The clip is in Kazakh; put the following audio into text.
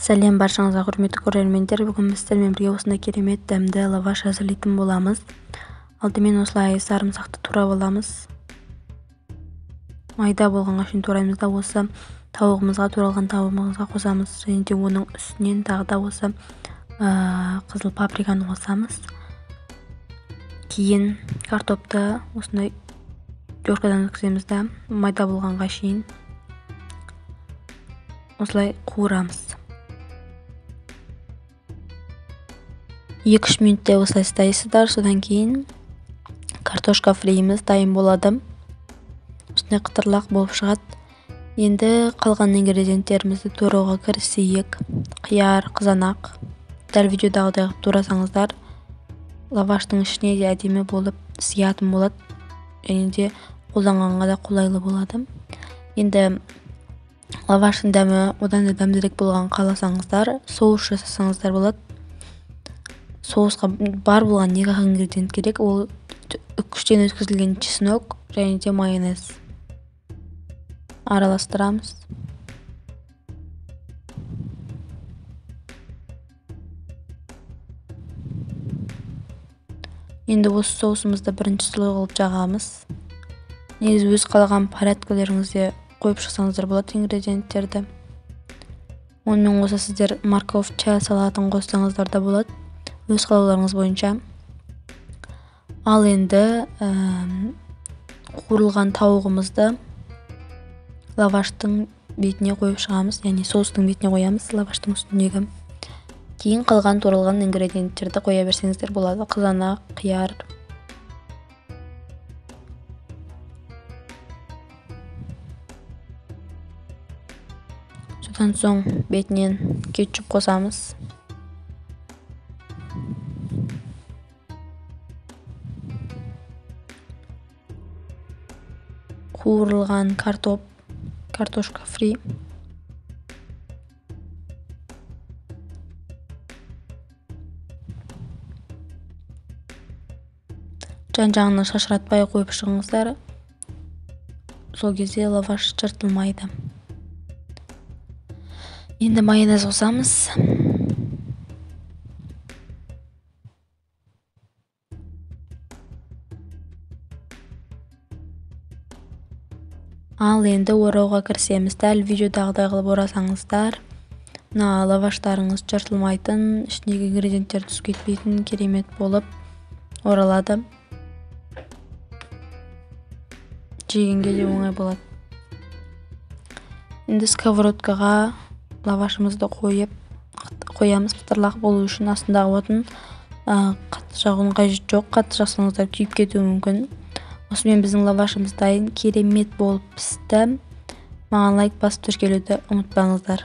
Сәлем баршаңызға, құрметті көрермендер. Бүгін біз сіздермен бірге осындай керемет дәмді лаваш әзірлейтін боламыз. Алдымен осылай сарымсақты турап аламыз. Майда болғанға шейін тураймыз да осы туралған тауығымызға қосамыз. Және де оның үстінен тағы да осы қызыл паприканы қосамыз. Кейін картопты осындай теркадан өткіземіз да майда болғанға шейін осылай қуырамыз. 2-3 минутте осылай ұстайсыздар. Содан кейін картошка фрейіміз дайын болады. Осындай қытырлақ болып шығады. Енді қалған ингредиенттерімізді турауға кірісейік. Қияр, қызанақ. Дәл видеодағыдай қылып турасаңыздар, лаваштың ішіне де әдемі болып сиятын болады. Және де қолданғанға да қолайлы болады. Енді лаваштың дәмі одан да дәмдірек болған қаласаңыздар, соус жасасаңыздар болады. Соусқа бар болған 2 ингредиент керек. Ол үккіштен өткізілген чеснок және де майонез. Араластырамыз. Енді осы соусымызды бірінші слой қылып жағамыз. Негізі өз қалаған порядкілеріңізде қойып шықсаңыздар болады ингредиенттерді. Онымен қоса сіздер морковь, чай салатын қоссаңыздар да болады. Өз қалауларыңыз бойынша. Ал енді қуырылған тауығымызды лаваштың бетіне қойып шығамыз. Яғни соустың бетіне қоямыз, лаваштың үстіндегі. Кейін қалған туралған ингредиенттерді қоя берсеңіздер болады. Қызанақ, қияр. Содан соң бетінен кетчуп қосамыз. Қуырылған картошка фри. Жан-жағына шашыратпай қойып шығыңыздар. Сол кезде лаваш жыртылмайды. Енді майонез қосамыз. Ал енді орауға кірісеміз. Дәл видеодағыдай қылып орасаңыздар, мына лаваштарыңыз жыртылмайтын, ішіндегі ингредиенттер түсіп кетпейтін керемет болып оралады. Жегенге де оңай болады. Енді сковородкаға лавашымызды қоямыз. Қытырлақ болу үшін астындағы отын қатты жағудың қажеті жоқ. Қатты жақсаңыздар күйіп кетуі мүмкін. Осымен біздің лавашымыз дайын, керемет болып пісті. Маған лайк басып тіркелуді ұмытпаңыздар.